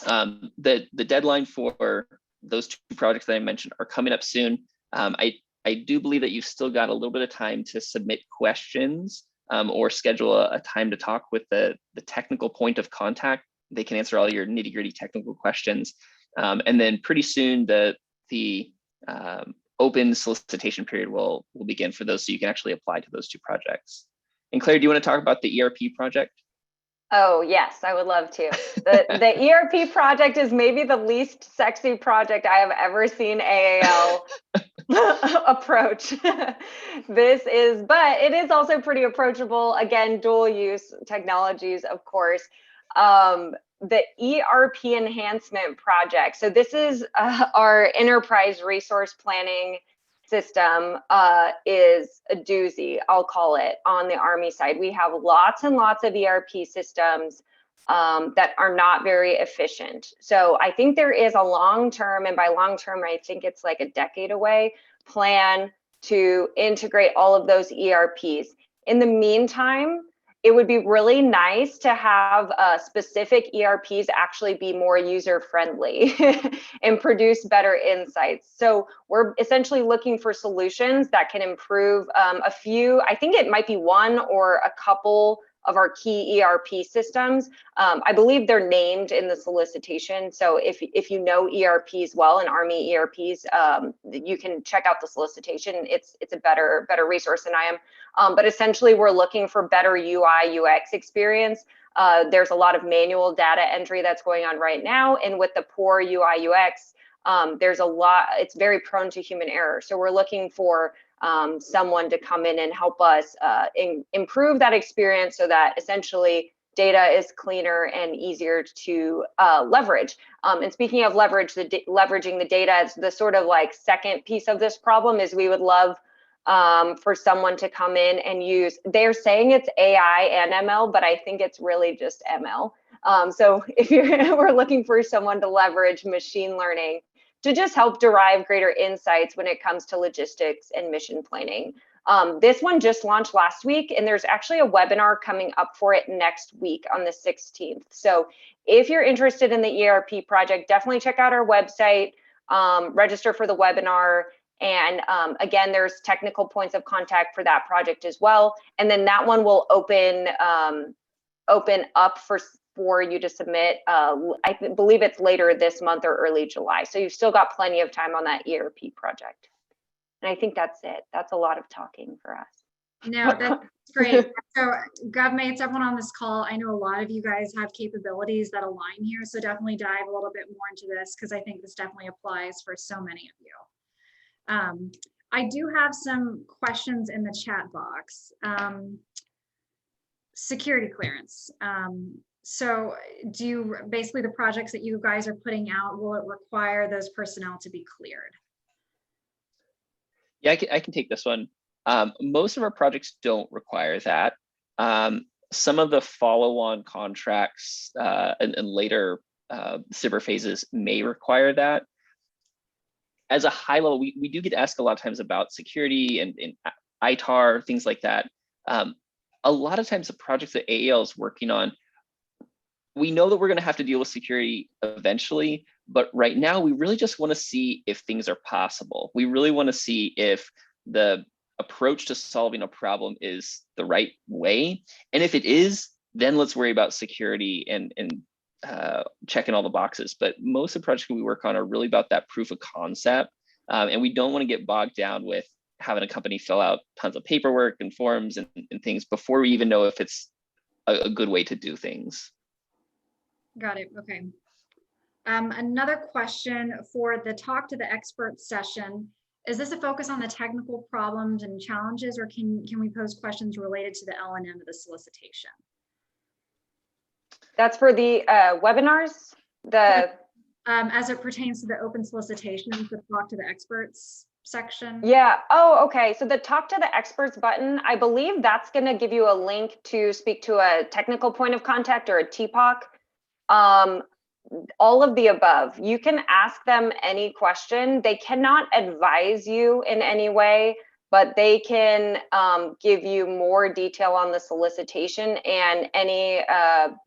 The deadline for those two projects that I mentioned are coming up soon. I do believe that you've still got a little bit of time to submit questions or schedule a time to talk with the technical point of contact. They can answer all your nitty-gritty technical questions. And then pretty soon the open solicitation period will begin for those, so you can actually apply to those two projects. And Claire, do you want to talk about the ERP project? Oh, yes, I would love to. The ERP project is maybe the least sexy project I have ever seen AAL approach. But it is also pretty approachable. Again, dual use technologies, of course. the ERP enhancement project. So this is our enterprise resource planning system is a doozy, I'll call it, on the Army side. We have lots and lots of ERP systems that are not very efficient. So I think there is a long-term, and by long-term, I think it's like a decade away, plan to integrate all of those ERPs. In the meantime, it would be really nice to have specific ERPs actually be more user-friendly and produce better insights. So we're essentially looking for solutions that can improve a few, I think it might be one or a couple of our key ERP systems. I believe they're named in the solicitation. So if you know ERPs well and Army ERPs, you can check out the solicitation. It's a better resource than I am. But essentially, we're looking for better UI UX experience. There's a lot of manual data entry that's going on right now, and with the poor UI UX, there's a lot. It's very prone to human error. So we're looking for someone to come in and help us improve that experience so that essentially data is cleaner and easier to leverage. And speaking of leverage, leveraging the data is the sort of like second piece of this problem. Is we would love for someone to come in and use, they're saying it's AI and ML, but I think it's really just ML. So if we're looking for someone to leverage machine learning to just help derive greater insights when it comes to logistics and mission planning. This one just launched last week, and there's actually a webinar coming up for it next week on the 16th. So if you're interested in the ERP project, definitely check out our website, register for the webinar. And again, there's technical points of contact for that project as well. And then that one will open up for you to submit. I believe it's later this month or early July. So you've still got plenty of time on that ERP project. And I think that's it. That's a lot of talking for us. No, that's great. So GovMates, everyone on this call, I know a lot of you guys have capabilities that align here. So definitely dive a little bit more into this, because I think this definitely applies for so many of you. I do have some questions in the chat box. Security clearance. So do you, basically the projects that you guys are putting out, will it require those personnel to be cleared? Yeah, I can take this one. Most of our projects don't require that. Some of the follow-on contracts and later SBIR phases may require that. As a high level, we do get asked a lot of times about security and ITAR, things like that. A lot of times the projects that AEL is working on, we know that we're going to have to deal with security eventually, but right now we really just want to see if things are possible. We really want to see if the approach to solving a problem is the right way. And if it is, then let's worry about security and checking all the boxes. But most of the projects we work on are really about that proof of concept. And we don't want to get bogged down with having a company fill out tons of paperwork and forms and things before we even know if it's a good way to do things. Got it. Okay. Another question for the Talk to the Expert session. Is this a focus on the technical problems and challenges, or can we pose questions related to the L&M of the solicitation? That's for the webinars? As it pertains to the open solicitations, the Talk to the Experts section? Yeah. Oh, okay. So the Talk to the Experts button, I believe that's going to give you a link to speak to a technical point of contact or a TPOC. All of the above. You can ask them any question. They cannot advise you in any way, but they can give you more detail on the solicitation, and any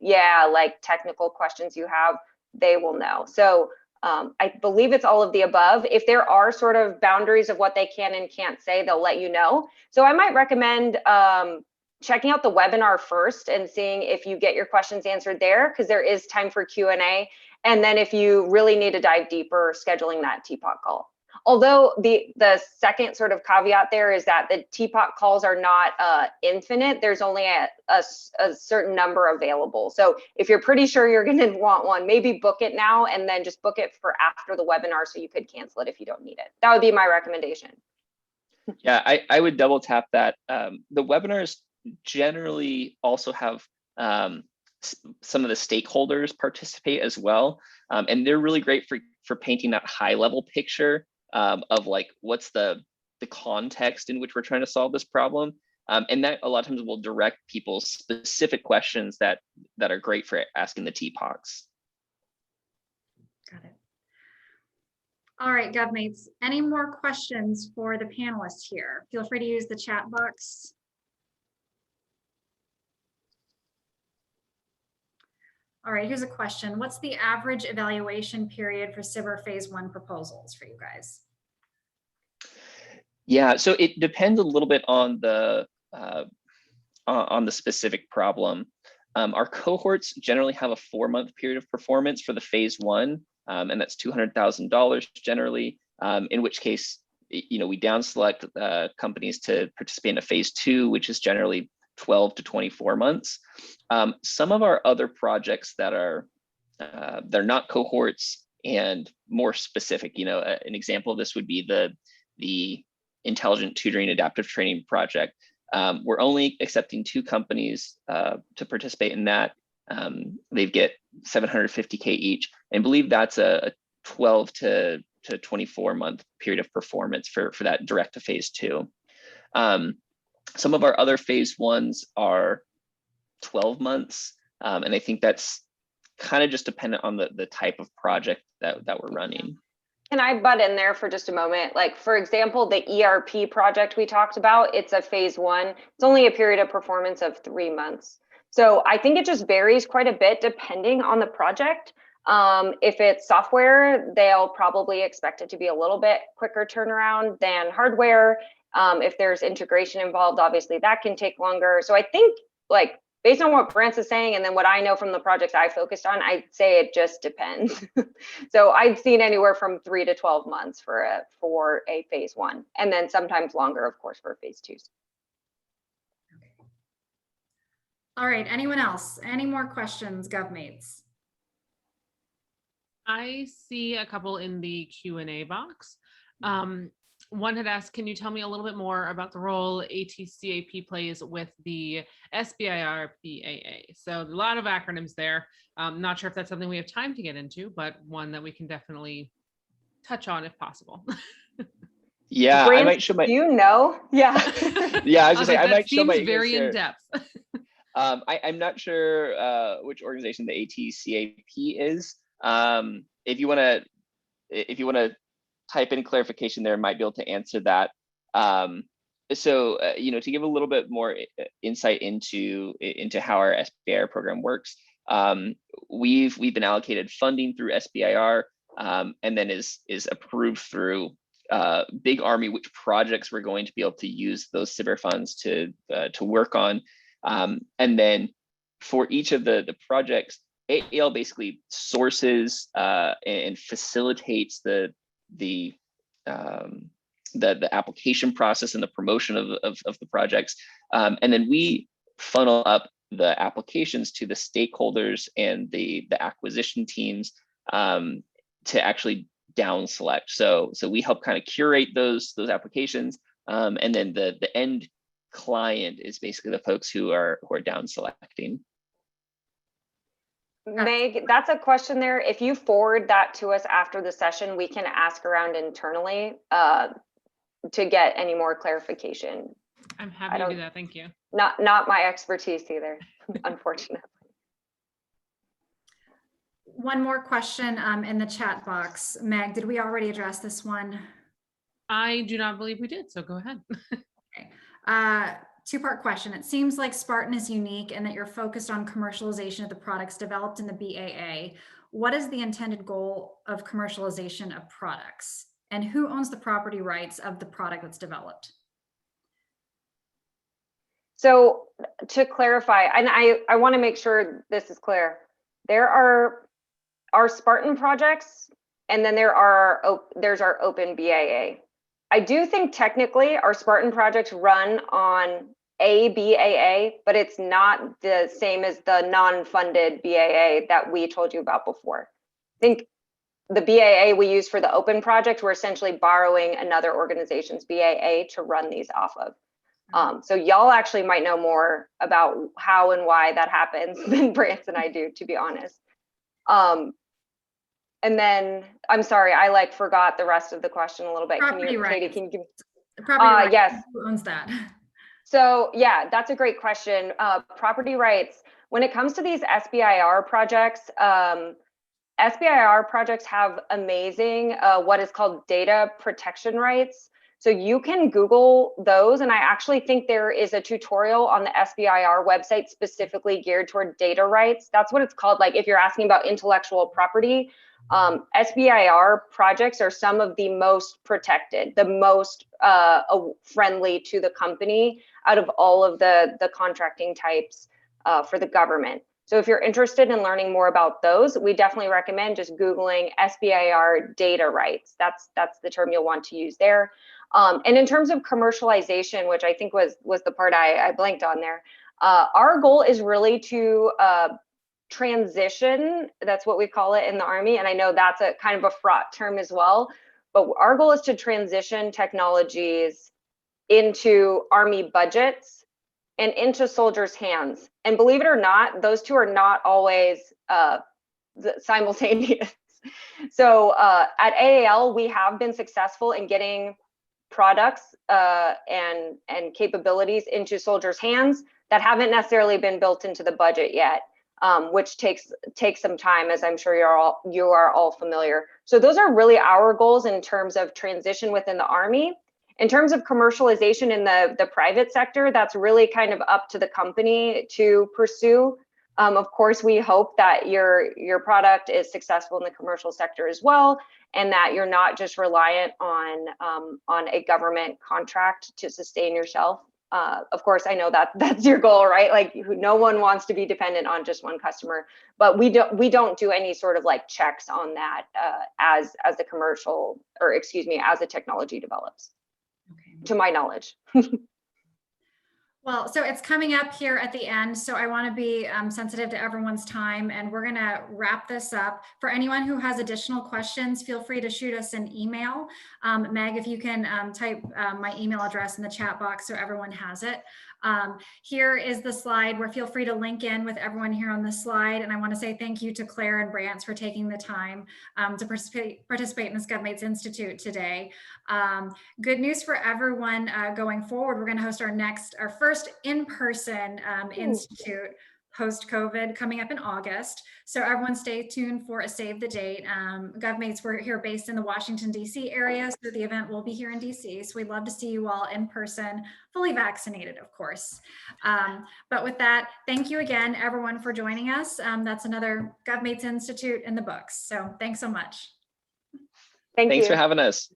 like technical questions you have, they will know. So I believe it's all of the above. If there are sort of boundaries of what they can and can't say, they'll let you know. So I might recommend checking out the webinar first and seeing if you get your questions answered there, because there is time for Q&A. And then if you really need to dive deeper, scheduling that TPOC call. Although the second sort of caveat there is that the TPOC calls are not infinite. There's only a certain number available. So if you're pretty sure you're going to want one, maybe book it now and then just book it for after the webinar so you could cancel it if you don't need it. That would be my recommendation. Yeah, I would double tap that. The webinars generally also have some of the stakeholders participate as well. And they're really great for painting that high level picture of like, what's the context in which we're trying to solve this problem. And that a lot of times will direct people's specific questions that are great for asking the TPOCs. Got it. All right, GovMates, any more questions for the panelists here? Feel free to use the chat box. All right, here's a question. What's the average evaluation period for SBIR phase 1 proposals for you guys? Yeah, so it depends a little bit on the specific problem. Our cohorts generally have a 4-month period of performance for the phase 1, and that's $200,000 generally. In which case, we down select companies to participate in a phase 2, which is generally 12 to 24 months. Some of our other projects that are they're not cohorts and more specific. An example of this would be the Intelligent Tutoring Adaptive Training project. We're only accepting 2 companies to participate in that. They get $750K each, and believe that's a 12 to 24 month period of performance for that direct to phase 2. Some of our other phase 1s are 12 months, and I think that's kind of just dependent on the type of project that we're running. Can I butt in there for just a moment? Like, for example, the ERP project we talked about, it's a phase 1. It's only a period of performance of 3 months. So I think it just varies quite a bit depending on the project. If it's software, they'll probably expect it to be a little bit quicker turnaround than hardware. If there's integration involved, obviously that can take longer. So I think, like, based on what Brance is saying, and then what I know from the projects I focused on, I'd say it just depends. So I've seen anywhere from 3 to 12 months for a phase 1, and then sometimes longer, of course, for phase 2s. All right, anyone else? Any more questions, GovMates? I see a couple in the Q&A box. One had asked, can you tell me a little bit more about the role ATCAP plays with the SBIR BAA? So a lot of acronyms there. Not sure if that's something we have time to get into, but one that we can definitely touch on if possible. Yeah, Brance, I might show my. Do you know? Yeah. Yeah, I was just saying, I might show my. Very in depth. I'm not sure which organization the ATCAP is. If you want to type in clarification there, might be able to answer that. So to give a little bit more insight into how our SBIR program works, we've been allocated funding through SBIR, and then is approved through Big Army which projects we're going to be able to use those SBIR funds to work on. And then for each of the projects, AAL basically sources and facilitates the application process and the promotion of the projects. And then we funnel up the applications to the stakeholders and the acquisition teams to actually down select. So we help kind of curate those applications, and then the end client is basically the folks who are down selecting. Meg, that's a question there. If you forward that to us after the session, we can ask around internally to get any more clarification. I'm happy to do that. Thank you. Not my expertise either, unfortunately. One more question in the chat box. Meg, did we already address this one? I do not believe we did, so go ahead. Okay. Two-part question. It seems like Spartan is unique and that you're focused on commercialization of the products developed in the BAA. What is the intended goal of commercialization of products? And who owns the property rights of the product that's developed? So to clarify, and I want to make sure this is clear, there are our Spartan projects, and then there's our open BAA. I do think technically our Spartan projects run on a BAA, but it's not the same as the non-funded BAA that we told you about before. I think the BAA we use for the open project, we're essentially borrowing another organization's BAA to run these off of. So y'all actually might know more about how and why that happens than Brance and I do, to be honest. And then, I'm sorry, I like forgot the rest of the question a little bit. Property rights. Katie, can you give me? Property rights. Yes. Who owns that? So yeah, that's a great question. Property rights, when it comes to these SBIR projects, SBIR projects have amazing, what is called data protection rights. So you can Google those, and I actually think there is a tutorial on the SBIR website specifically geared toward data rights. That's what it's called. Like if you're asking about intellectual property, SBIR projects are some of the most protected, the most friendly to the company out of all of the contracting types for the government. So if you're interested in learning more about those, we definitely recommend just Googling SBIR data rights. That's the term you'll want to use there. And in terms of commercialization, which I think was the part I blanked on there, our goal is really to transition, that's what we call it in the Army. And I know that's a kind of a fraught term as well, but our goal is to transition technologies into Army budgets and into soldiers' hands. And believe it or not, those two are not always simultaneous. So at AAL, we have been successful in getting products and capabilities into soldiers' hands that haven't necessarily been built into the budget yet, which takes some time, as I'm sure you are all familiar. So those are really our goals in terms of transition within the Army. In terms of commercialization in the private sector, that's really kind of up to the company to pursue. Of course, we hope that your product is successful in the commercial sector as well, and that you're not just reliant on a government contract to sustain yourself. Of course, I know that's your goal, right? Like no one wants to be dependent on just one customer, but we don't do any sort of like checks on that as the commercial, or excuse me, as the technology develops. Okay. To my knowledge. Well, so it's coming up here at the end, so I want to be sensitive to everyone's time, and we're going to wrap this up. For anyone who has additional questions, feel free to shoot us an email. Meg, if you can type my email address in the chat box so everyone has it. Here is the slide where feel free to link in with everyone here on the slide. And I want to say thank you to Claire and Brance for taking the time to participate in this GovMates Institute today. Good news for everyone going forward. We're going to host our first in-person institute post-COVID coming up in August. So everyone stay tuned for a save the date. GovMates, we're here based in the Washington, D.C. area, so the event will be here in D.C. So we'd love to see you all in person, fully vaccinated, of course. But with that, thank you again, everyone, for joining us. That's another GovMates Institute in the books. So thanks so much. Thanks for having us.